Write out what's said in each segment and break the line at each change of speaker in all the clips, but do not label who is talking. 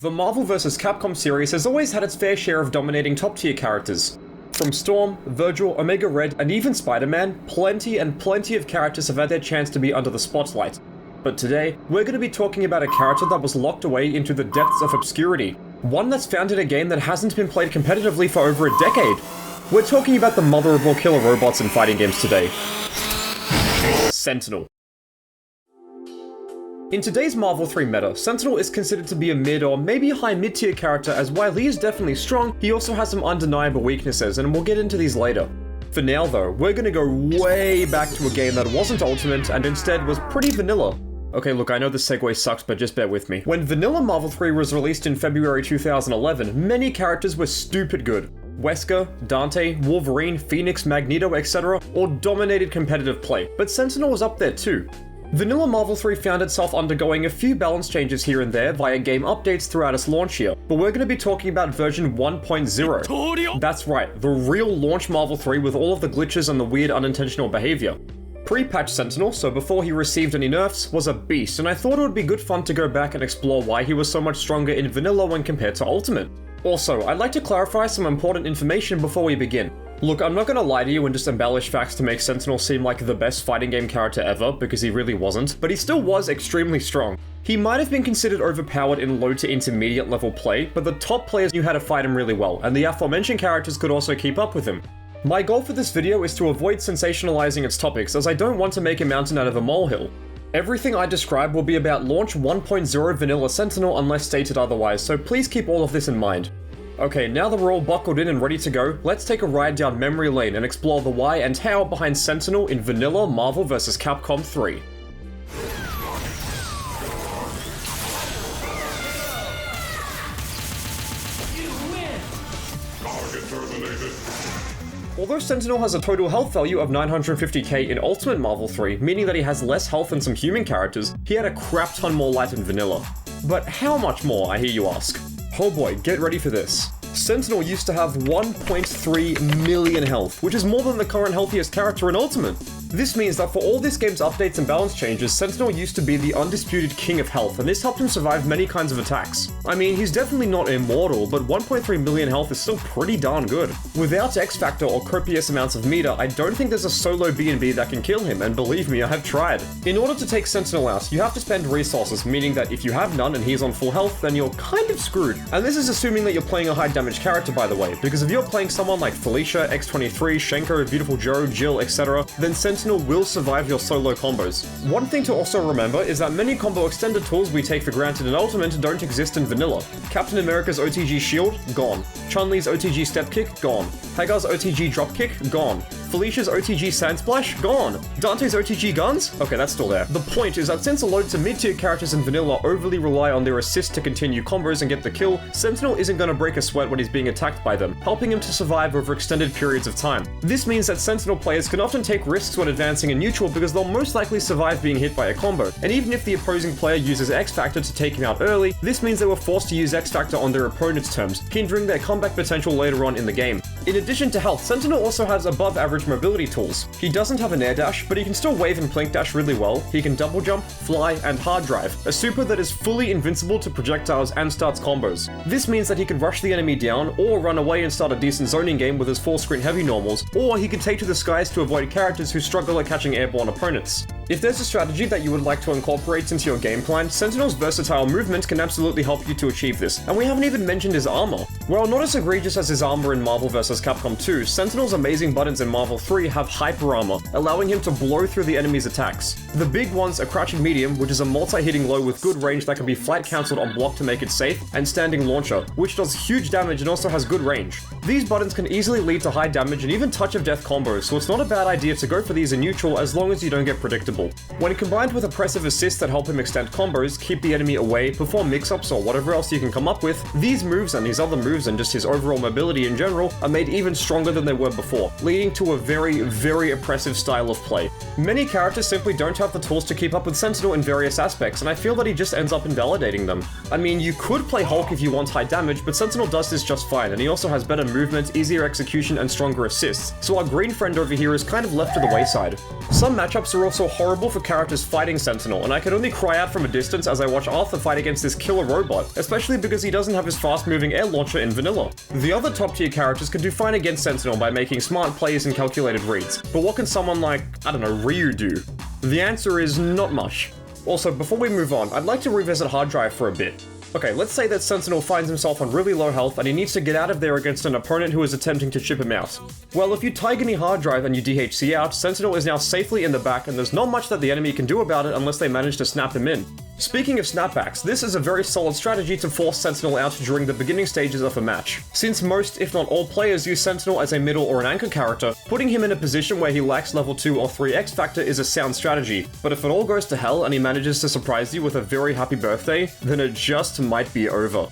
The Marvel vs. Capcom series has always had its fair share of dominating top-tier characters. From Storm, Virgil, Omega Red, and even Spider-Man, plenty of characters have had their chance to be under the spotlight. But today, we're going to be talking about a character that was locked away into the depths of obscurity. One that's found in a game that hasn't been played competitively for over a decade. We're talking about the mother of all killer robots in fighting games today. Sentinel. In today's Marvel 3 meta, Sentinel is considered to be a mid or maybe high mid-tier character, as while he is definitely strong, he also has some undeniable weaknesses, and we'll get into these later. For now though, we're gonna go way back to a game that wasn't Ultimate and instead was pretty vanilla. Okay, look, I know this segue sucks, but just bear with me. When vanilla Marvel 3 was released in February 2011, many characters were stupid good. Wesker, Dante, Wolverine, Phoenix, Magneto, etc. all dominated competitive play, but Sentinel was up there too. Vanilla Marvel 3 found itself undergoing a few balance changes here and there via game updates throughout its launch year, but we're going to be talking about version 1.0. That's right, the real launch Marvel 3 with all of the glitches and the weird unintentional behavior. Pre-patch Sentinel, so before he received any nerfs, was a beast, and I thought it would be good fun to go back and explore why he was so much stronger in vanilla when compared to Ultimate. Also, I'd like to clarify some important information before we begin. Look, I'm not gonna lie to you and just embellish facts to make Sentinel seem like the best fighting game character ever, because he really wasn't, but he still was extremely strong. He might have been considered overpowered in low to intermediate level play, but the top players knew how to fight him really well, and the aforementioned characters could also keep up with him. My goal for this video is to avoid sensationalizing its topics, as I don't want to make a mountain out of a molehill. Everything I describe will be about launch 1.0 vanilla Sentinel unless stated otherwise, so please keep all of this in mind. Okay, now that we're all buckled in and ready to go, let's take a ride down memory lane and explore the why and how behind Sentinel in vanilla Marvel vs. Capcom 3. Although Sentinel has a total health value of 950k in Ultimate Marvel 3, meaning that he has less health than some human characters, he had a crap ton more life in vanilla. But how much more, I hear you ask? Oh boy, get ready for this. Sentinel used to have 1.3 million health, which is more than the current healthiest character in Ultimate. This means that for all this game's updates and balance changes, Sentinel used to be the undisputed king of health, and this helped him survive many kinds of attacks. I mean, he's definitely not immortal, but 1.3 million health is still pretty darn good. Without X Factor or copious amounts of meter, I don't think there's a solo B&B that can kill him, and believe me, I have tried. In order to take Sentinel out, you have to spend resources, meaning that if you have none and he's on full health, then you're kind of screwed. And this is assuming that you're playing a high damage character, by the way, because if you're playing someone like Felicia, X-23, Shenko, Beautiful Joe, Jill, etc., then Sentinel will survive your solo combos. One thing to also remember is that many combo extender tools we take for granted in Ultimate don't exist in vanilla. Captain America's OTG shield, gone. Chun-Li's OTG step kick, gone. Hagar's OTG drop kick, gone. Felicia's OTG sand splash, gone. Dante's OTG guns? Okay, that's still there. The point is that since loads of mid-tier characters in vanilla overly rely on their assist to continue combos and get the kill, Sentinel isn't gonna break a sweat when he's being attacked by them, helping him to survive over extended periods of time. This means that Sentinel players can often take risks when advancing in neutral because they'll most likely survive being hit by a combo, and even if the opposing player uses X Factor to take him out early, this means they were forced to use X Factor on their opponent's terms, hindering their comeback potential later on in the game. In addition to health, Sentinel also has above average mobility tools. He doesn't have an air dash, but he can still wave and plink dash really well. He can double jump, fly, and hard drive, a super that is fully invincible to projectiles and starts combos. This means that he can rush the enemy down, or run away and start a decent zoning game with his full screen heavy normals, or he can take to the skies to avoid characters who struggle at catching airborne opponents. If there's a strategy that you would like to incorporate into your game plan, Sentinel's versatile movement can absolutely help you to achieve this, and we haven't even mentioned his armor. While not as egregious as his armor in Marvel vs. Capcom 2, Sentinel's amazing buttons in Marvel 3 have hyper armor, allowing him to blow through the enemy's attacks. The big ones are Crouching Medium, which is a multi-hitting low with good range that can be flat cancelled on block to make it safe, and Standing Launcher, which does huge damage and also has good range. These buttons can easily lead to high damage and even touch of death combos, so it's not a bad idea to go for these in neutral as long as you don't get predictable. When combined with oppressive assists that help him extend combos, keep the enemy away, perform mix-ups or whatever else you can come up with, these moves and his other moves moves and just his overall mobility in general are made even stronger than they were before, leading to a very, very oppressive style of play. Many characters simply don't have the tools to keep up with Sentinel in various aspects, and I feel that he just ends up invalidating them. I mean, you could play Hulk if you want high damage, but Sentinel does this just fine, and he also has better movement, easier execution, and stronger assists, so our green friend over here is kind of left to the wayside. Some matchups are also horrible for characters fighting Sentinel, and I can only cry out from a distance as I watch Arthur fight against this killer robot, especially because he doesn't have his fast-moving air launcher in vanilla. The other top-tier characters can do fine against Sentinel by making smart plays and calculated reads, but what can someone like, I don't know, Ryu do? The answer is not much. Also, before we move on, I'd like to revisit hard drive for a bit. Okay, let's say that Sentinel finds himself on really low health and he needs to get out of there against an opponent who is attempting to chip him out. Well, if you Tiger hard drive and you DHC out, Sentinel is now safely in the back and there's not much that the enemy can do about it unless they manage to snap him in. Speaking of snapbacks, this is a very solid strategy to force Sentinel out during the beginning stages of a match. Since most, if not all players use Sentinel as a middle or an anchor character, putting him in a position where he lacks level 2 or 3 X Factor is a sound strategy, but if it all goes to hell and he manages to surprise you with a very happy birthday, then it just might be over.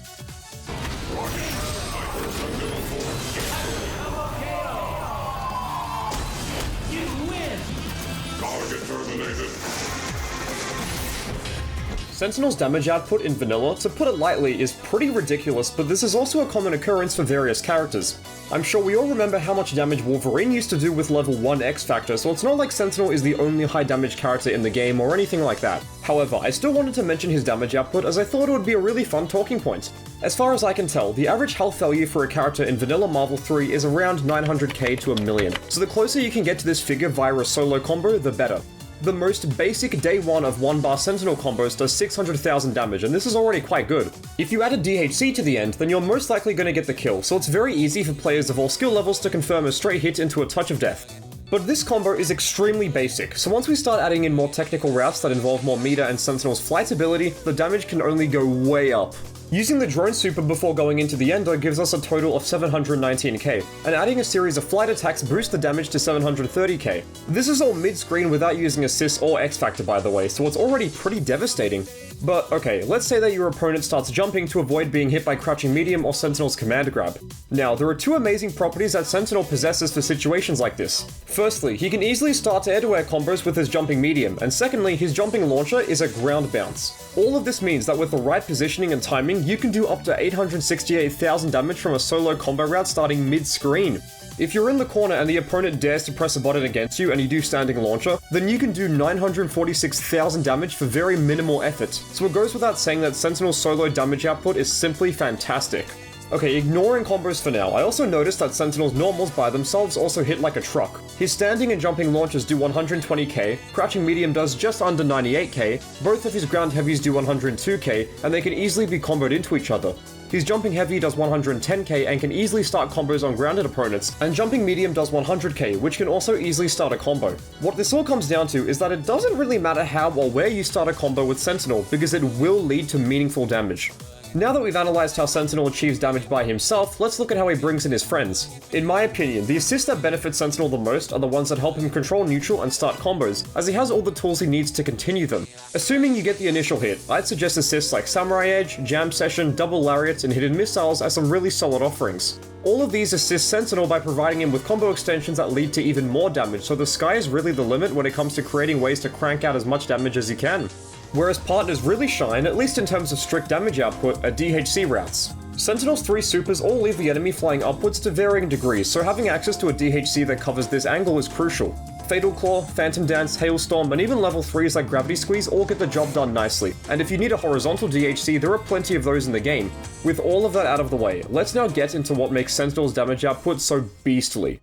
Sentinel's damage output in vanilla, to put it lightly, is pretty ridiculous, but this is also a common occurrence for various characters. I'm sure we all remember how much damage Wolverine used to do with level 1 X Factor, so it's not like Sentinel is the only high damage character in the game or anything like that. However, I still wanted to mention his damage output as I thought it would be a really fun talking point. As far as I can tell, the average health value for a character in vanilla Marvel 3 is around 900k to a million, so the closer you can get to this figure via a solo combo, the better. The most basic day 1 of 1-bar Sentinel combos does 600,000 damage, and this is already quite good. If you add a DHC to the end, then you're most likely going to get the kill, so it's very easy for players of all skill levels to confirm a straight hit into a touch of death. But this combo is extremely basic, so once we start adding in more technical routes that involve more meter and Sentinel's flight ability, the damage can only go way up. Using the drone super before going into the endo gives us a total of 719k, and adding a series of flight attacks boosts the damage to 730k. This is all mid-screen without using assist or X Factor by the way, so it's already pretty devastating. But okay, let's say that your opponent starts jumping to avoid being hit by crouching medium or Sentinel's command grab. Now, there are two amazing properties that Sentinel possesses for situations like this. Firstly, he can easily start air-to-air combos with his jumping medium, and secondly, his jumping launcher is a ground bounce. All of this means that with the right positioning and timing, you can do up to 868,000 damage from a solo combo route starting mid-screen. If you're in the corner and the opponent dares to press a button against you and you do standing launcher, then you can do 946,000 damage for very minimal effort. So it goes without saying that Sentinel's solo damage output is simply fantastic. Okay, ignoring combos for now, I also noticed that Sentinel's normals by themselves also hit like a truck. His standing and jumping launchers do 120k, crouching medium does just under 98k, both of his ground heavies do 102k, and they can easily be comboed into each other. His jumping heavy does 110k and can easily start combos on grounded opponents, and jumping medium does 100k, which can also easily start a combo. What this all comes down to is that it doesn't really matter how or where you start a combo with Sentinel, because it will lead to meaningful damage. Now that we've analysed how Sentinel achieves damage by himself, let's look at how he brings in his friends. In my opinion, the assists that benefit Sentinel the most are the ones that help him control neutral and start combos, as he has all the tools he needs to continue them. Assuming you get the initial hit, I'd suggest assists like Samurai Edge, Jam Session, Double Lariat, and Hidden Missiles as some really solid offerings. All of these assist Sentinel by providing him with combo extensions that lead to even more damage, so the sky is really the limit when it comes to creating ways to crank out as much damage as you can. Whereas partners really shine, at least in terms of strict damage output, are DHC routes. Sentinel's 3 supers all leave the enemy flying upwards to varying degrees, so having access to a DHC that covers this angle is crucial. Fatal Claw, Phantom Dance, Hailstorm, and even level 3s like Gravity Squeeze all get the job done nicely, and if you need a horizontal DHC, there are plenty of those in the game. With all of that out of the way, let's now get into what makes Sentinel's damage output so beastly.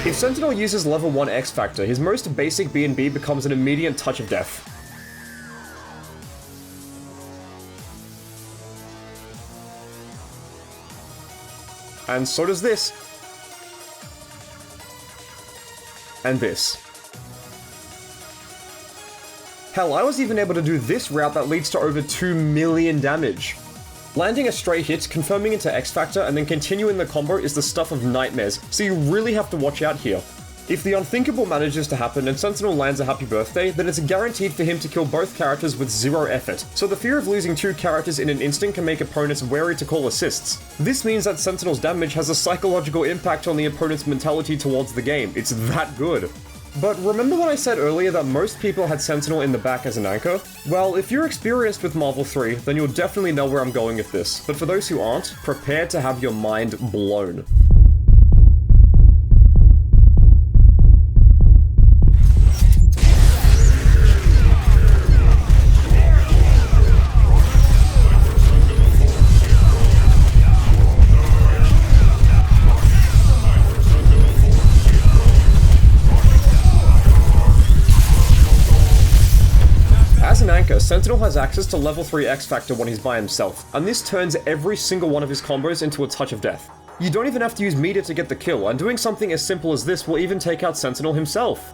If Sentinel uses level 1 X Factor, his most basic B&B becomes an immediate touch of death. And so does this. And this. Hell, I was even able to do this route that leads to over 2 million damage. Landing a stray hit, confirming into X Factor, and then continuing the combo is the stuff of nightmares, so you really have to watch out here. If the unthinkable manages to happen and Sentinel lands a happy birthday, then it's guaranteed for him to kill both characters with 0 effort, so the fear of losing 2 characters in an instant can make opponents wary to call assists. This means that Sentinel's damage has a psychological impact on the opponent's mentality towards the game. It's that good. But remember when I said earlier that most people had Sentinel in the back as an anchor? Well, if you're experienced with Marvel 3, then you'll definitely know where I'm going with this, but for those who aren't, prepare to have your mind blown. As an anchor, Sentinel has access to level 3 X Factor when he's by himself, and this turns every single one of his combos into a touch of death. You don't even have to use meter to get the kill, and doing something as simple as this will even take out Sentinel himself.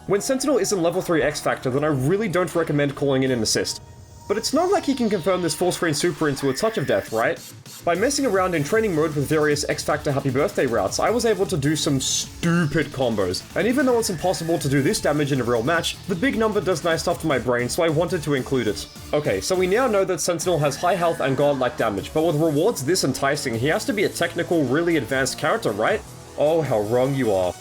When Sentinel isn't level 3 X Factor, then I really don't recommend calling in an assist. But it's not like he can confirm this full screen super into a touch of death, right? By messing around in training mode with various X Factor happy birthday routes, I was able to do some stupid combos. And even though it's impossible to do this damage in a real match, the big number does nice stuff to my brain, so I wanted to include it. Okay, so we now know that Sentinel has high health and godlike damage, but with rewards this enticing, he has to be a technical, really advanced character, right? Oh, how wrong you are.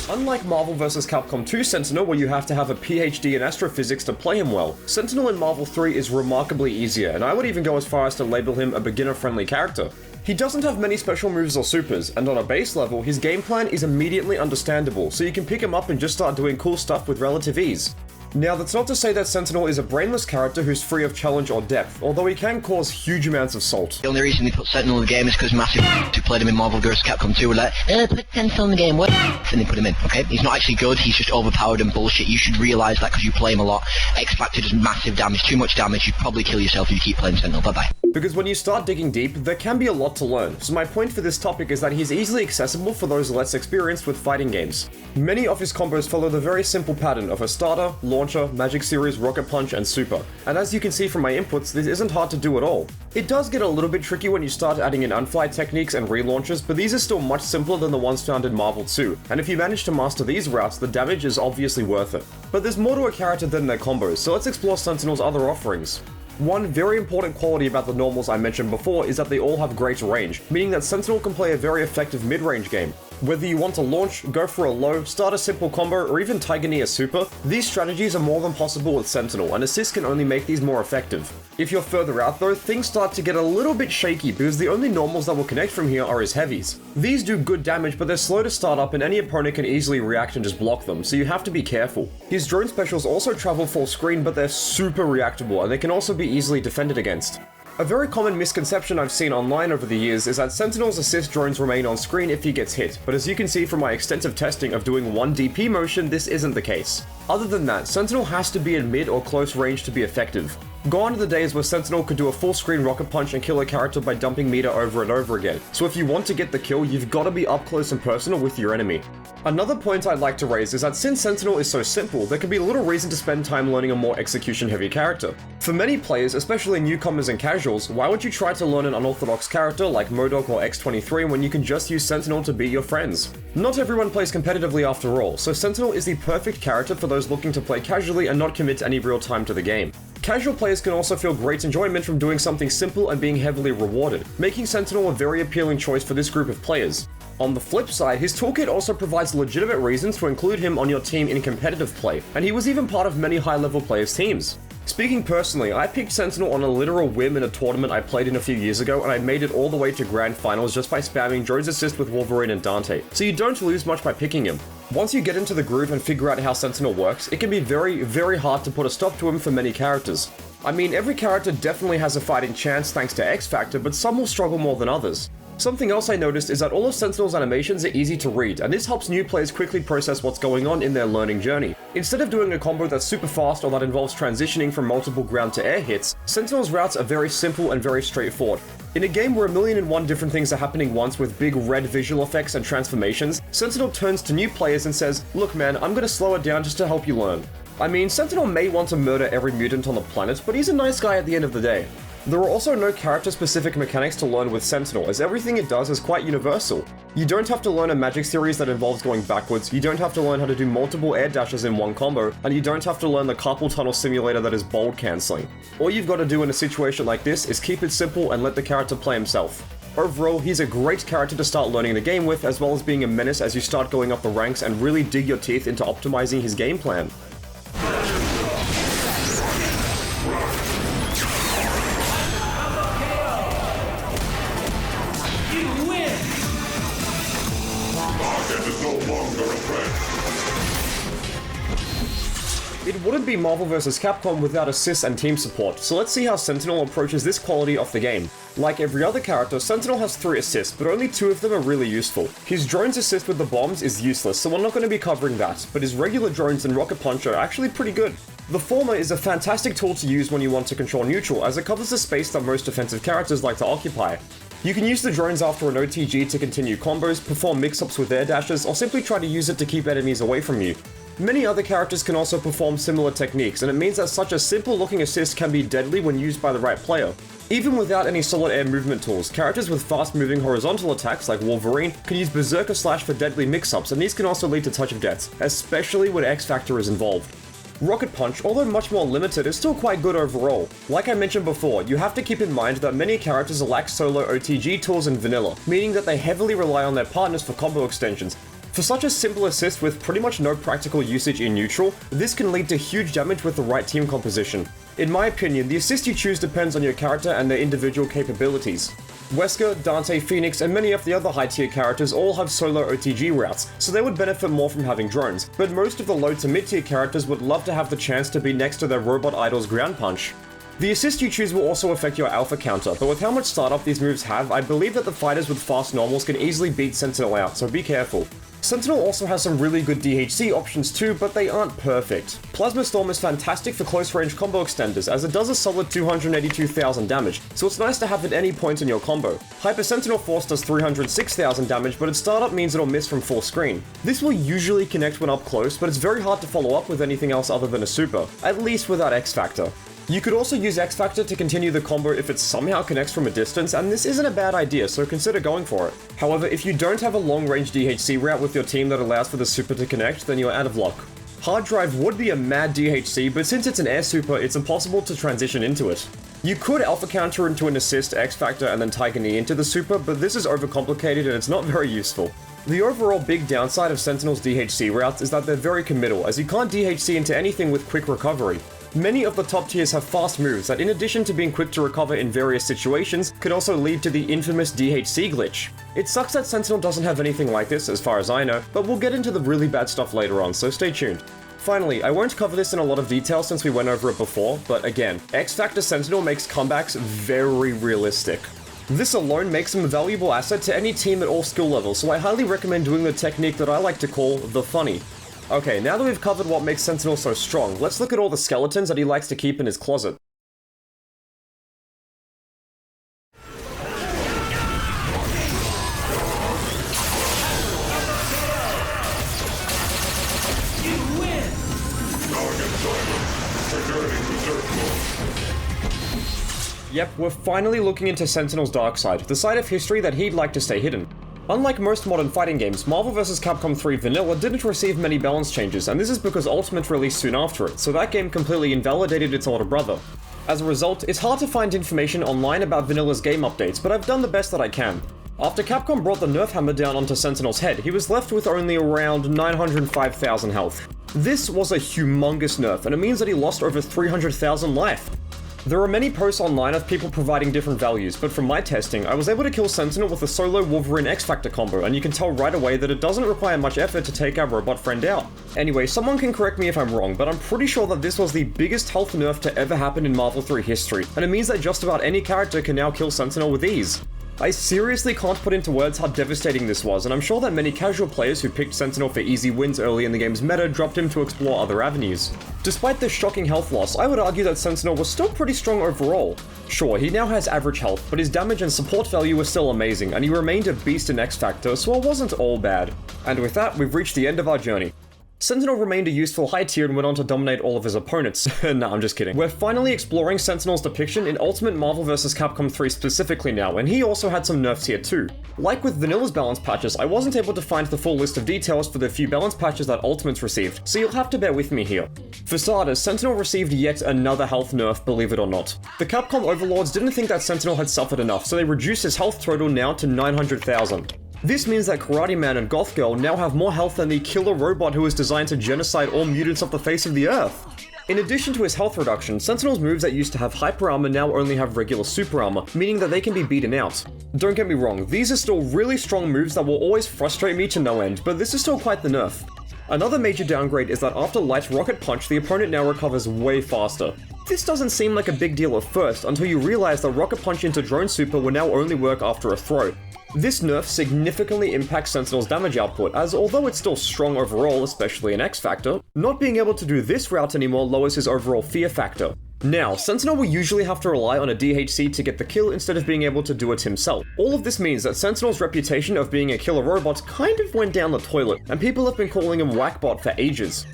Unlike Marvel vs. Capcom 2 Sentinel, where you have to have a PhD in astrophysics to play him well, Sentinel in Marvel 3 is remarkably easier, and I would even go as far as to label him a beginner-friendly character. He doesn't have many special moves or supers, and on a base level, his game plan is immediately understandable, so you can pick him up and just start doing cool stuff with relative ease. Now, that's not to say that Sentinel is a brainless character who's free of challenge or depth, although he can cause huge amounts of salt.
The only reason they put Sentinel in the game is because massive who played him in Marvel vs. Capcom 2 were like, put Sentinel in the game, what? And they put him in, okay? He's not actually good, he's just overpowered and bullshit. You should realise that because you play him a lot. X Factor does massive damage, too much damage, you'd probably kill yourself if you keep playing Sentinel, bye-bye.
Because when you start digging deep, there can be a lot to learn, so my point for this topic is that he's easily accessible for those less experienced with fighting games. Many of his combos follow the very simple pattern of a starter, launcher, magic series, rocket punch, and super, and as you can see from my inputs, this isn't hard to do at all. It does get a little bit tricky when you start adding in unfly techniques and relaunches, but these are still much simpler than the ones found in Marvel 2, and if you manage to master these routes, the damage is obviously worth it. But there's more to a character than their combos, so let's explore Sentinel's other offerings. One very important quality about the normals I mentioned before is that they all have great range, meaning that Sentinel can play a very effective mid-range game. Whether you want to launch, go for a low, start a simple combo, or even Tiger Knee a super, these strategies are more than possible with Sentinel, and assists can only make these more effective. If you're further out though, things start to get a little bit shaky because the only normals that will connect from here are his heavies. These do good damage, but they're slow to start up and any opponent can easily react and just block them, so you have to be careful. His drone specials also travel full screen, but they're super reactable and they can also be easily defended against. A very common misconception I've seen online over the years is that Sentinel's assist drones remain on screen if he gets hit, but as you can see from my extensive testing of doing one DP motion, this isn't the case. Other than that, Sentinel has to be in mid or close range to be effective. Gone are the days where Sentinel could do a full screen rocket punch and kill a character by dumping meter over and over again, so if you want to get the kill, you've got to be up close and personal with your enemy. Another point I'd like to raise is that since Sentinel is so simple, there can be little reason to spend time learning a more execution-heavy character. For many players, especially newcomers and casuals, why would you try to learn an unorthodox character like MODOK or X23 when you can just use Sentinel to beat your friends? Not everyone plays competitively after all, so Sentinel is the perfect character for those looking to play casually and not commit any real time to the game. Casual players can also feel great enjoyment from doing something simple and being heavily rewarded, making Sentinel a very appealing choice for this group of players. On the flip side, his toolkit also provides legitimate reasons to include him on your team in competitive play, and he was even part of many high-level players' teams. Speaking personally, I picked Sentinel on a literal whim in a tournament I played in a few years ago, and I made it all the way to grand finals just by spamming Joe's assist with Wolverine and Dante, so you don't lose much by picking him. Once you get into the groove and figure out how Sentinel works, it can be very, very hard to put a stop to him for many characters. I mean, every character definitely has a fighting chance thanks to X Factor, but some will struggle more than others. Something else I noticed is that all of Sentinel's animations are easy to read, and this helps new players quickly process what's going on in their learning journey. Instead of doing a combo that's super fast or that involves transitioning from multiple ground to air hits, Sentinel's routes are very simple and very straightforward. In a game where 1,000,001 different things are happening once with big red visual effects and transformations, Sentinel turns to new players and says, "Look man, I'm gonna slow it down just to help you learn." I mean, Sentinel may want to murder every mutant on the planet, but he's a nice guy at the end of the day. There are also no character-specific mechanics to learn with Sentinel, as everything it does is quite universal. You don't have to learn a magic series that involves going backwards, you don't have to learn how to do multiple air dashes in one combo, and you don't have to learn the carpal tunnel simulator that is bold cancelling. All you've got to do in a situation like this is keep it simple and let the character play himself. Overall, he's a great character to start learning the game with, as well as being a menace as you start going up the ranks and really dig your teeth into optimizing his game plan. It wouldn't be Marvel vs. Capcom without assists and team support, so let's see how Sentinel approaches this quality of the game. Like every other character, Sentinel has 3 assists, but only 2 of them are really useful. His drone's assist with the bombs is useless, so we're not going to be covering that, but his regular drones and Rocket Punch are actually pretty good. The former is a fantastic tool to use when you want to control neutral, as it covers the space that most defensive characters like to occupy. You can use the drones after an OTG to continue combos, perform mix-ups with air dashes, or simply try to use it to keep enemies away from you. Many other characters can also perform similar techniques, and it means that such a simple-looking assist can be deadly when used by the right player. Even without any solid air movement tools, characters with fast-moving horizontal attacks like Wolverine can use Berserker Slash for deadly mix-ups, and these can also lead to touch of deaths, especially when X Factor is involved. Rocket Punch, although much more limited, is still quite good overall. Like I mentioned before, you have to keep in mind that many characters lack solo OTG tools in vanilla, meaning that they heavily rely on their partners for combo extensions. For such a simple assist with pretty much no practical usage in neutral, this can lead to huge damage with the right team composition. In my opinion, the assist you choose depends on your character and their individual capabilities. Wesker, Dante, Phoenix, and many of the other high-tier characters all have solo OTG routes, so they would benefit more from having drones, but most of the low to mid-tier characters would love to have the chance to be next to their robot idol's ground punch. The assist you choose will also affect your alpha counter, but with how much startup these moves have, I believe that the fighters with fast normals can easily beat Sentinel out, so be careful. Sentinel also has some really good DHC options too, but they aren't perfect. Plasma Storm is fantastic for close-range combo extenders, as it does a solid 282,000 damage, so it's nice to have at any point in your combo. Hyper Sentinel Force does 306,000 damage, but its startup means it'll miss from full screen. This will usually connect when up close, but it's very hard to follow up with anything else other than a super, at least without X Factor. You could also use X Factor to continue the combo if it somehow connects from a distance, and this isn't a bad idea, so consider going for it. However, if you don't have a long-range DHC route with your team that allows for the super to connect, then you're out of luck. Hard Drive would be a mad DHC, but since it's an air super, it's impossible to transition into it. You could alpha counter into an assist, X Factor, and then Tiger Knee into the super, but this is overcomplicated and it's not very useful. The overall big downside of Sentinel's DHC routes is that they're very committal, as you can't DHC into anything with quick recovery. Many of the top tiers have fast moves that, in addition to being quick to recover in various situations, can also lead to the infamous DHC glitch. It sucks that Sentinel doesn't have anything like this, as far as I know, but we'll get into the really bad stuff later on, so stay tuned. Finally, I won't cover this in a lot of detail since we went over it before, but again, X Factor Sentinel makes comebacks very realistic. This alone makes him a valuable asset to any team at all skill levels, so I highly recommend doing the technique that I like to call the funny. Okay, now that we've covered what makes Sentinel so strong, let's look at all the skeletons that he likes to keep in his closet. Yep, we're finally looking into Sentinel's dark side, the side of history that he'd like to stay hidden. Unlike most modern fighting games, Marvel vs. Capcom 3 Vanilla didn't receive many balance changes, and this is because Ultimate released soon after it, so that game completely invalidated its older brother. As a result, it's hard to find information online about Vanilla's game updates, but I've done the best that I can. After Capcom brought the nerf hammer down onto Sentinel's head, he was left with only around 905,000 health. This was a humongous nerf, and it means that he lost over 300,000 life. There are many posts online of people providing different values, but from my testing, I was able to kill Sentinel with a solo Wolverine X Factor combo, and you can tell right away that it doesn't require much effort to take our robot friend out. Anyway, someone can correct me if I'm wrong, but I'm pretty sure that this was the biggest health nerf to ever happen in Marvel 3 history, and it means that just about any character can now kill Sentinel with ease. I seriously can't put into words how devastating this was, and I'm sure that many casual players who picked Sentinel for easy wins early in the game's meta dropped him to explore other avenues. Despite this shocking health loss, I would argue that Sentinel was still pretty strong overall. Sure, he now has average health, but his damage and support value was still amazing, and he remained a beast in X Factor, so it wasn't all bad. And with that, we've reached the end of our journey. Sentinel remained a useful high tier and went on to dominate all of his opponents. Nah, I'm just kidding. We're finally exploring Sentinel's depiction in Ultimate Marvel vs. Capcom 3 specifically now, and he also had some nerfs here too. Like with Vanilla's balance patches, I wasn't able to find the full list of details for the few balance patches that Ultimates received, so you'll have to bear with me here. For starters, Sentinel received yet another health nerf, believe it or not. The Capcom overlords didn't think that Sentinel had suffered enough, so they reduced his health total now to 900,000. This means that Karate Man and Goth Girl now have more health than the killer robot who was designed to genocide all mutants off the face of the earth. In addition to his health reduction, Sentinel's moves that used to have hyper armor now only have regular super armor, meaning that they can be beaten out. Don't get me wrong, these are still really strong moves that will always frustrate me to no end, but this is still quite the nerf. Another major downgrade is that after Light's Rocket Punch, the opponent now recovers way faster. This doesn't seem like a big deal at first, until you realize that Rocket Punch into Drone Super will now only work after a throw. This nerf significantly impacts Sentinel's damage output, as although it's still strong overall, especially in X Factor, not being able to do this route anymore lowers his overall fear factor. Now, Sentinel will usually have to rely on a DHC to get the kill instead of being able to do it himself. All of this means that Sentinel's reputation of being a killer robot kind of went down the toilet, and people have been calling him Wackbot for ages.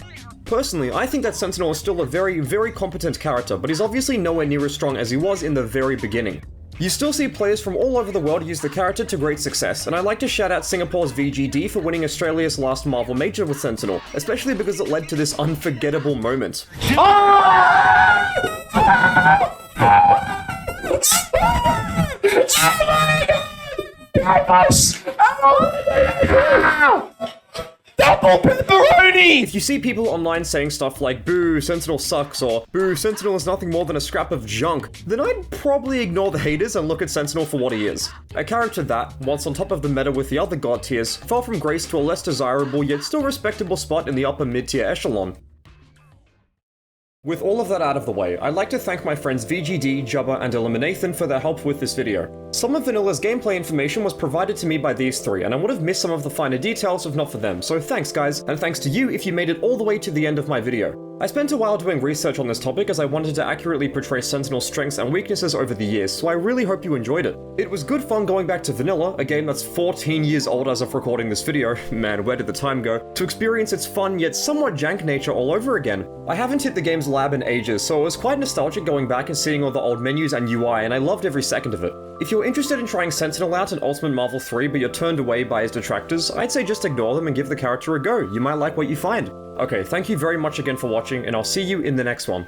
Personally, I think that Sentinel is still a very, very competent character, but he's obviously nowhere near as strong as he was in the very beginning. You still see players from all over the world use the character to great success, and I'd like to shout out Singapore's VGD for winning Australia's last Marvel Major with Sentinel, especially because it led to this unforgettable moment. If you see people online saying stuff like, "Boo, Sentinel sucks," or "Boo, Sentinel is nothing more than a scrap of junk," then I'd probably ignore the haters and look at Sentinel for what he is. A character that, once on top of the meta with the other god tiers, fell from grace to a less desirable yet still respectable spot in the upper mid-tier echelon. With all of that out of the way, I'd like to thank my friends VGD, Jubba, and Eliminathan for their help with this video. Some of Vanilla's gameplay information was provided to me by these three, and I would have missed some of the finer details if not for them, so thanks guys, and thanks to you if you made it all the way to the end of my video. I spent a while doing research on this topic as I wanted to accurately portray Sentinel's strengths and weaknesses over the years, so I really hope you enjoyed it. It was good fun going back to Vanilla, a game that's 14 years old as of recording this video, man where did the time go, to experience its fun yet somewhat jank nature all over again. I haven't hit the game's lab in ages, so it was quite nostalgic going back and seeing all the old menus and UI, and I loved every second of it. If you're interested in trying Sentinel out in Ultimate Marvel 3 but you're turned away by his detractors, I'd say just ignore them and give the character a go, you might like what you find. Okay, thank you very much again for watching, and I'll see you in the next one.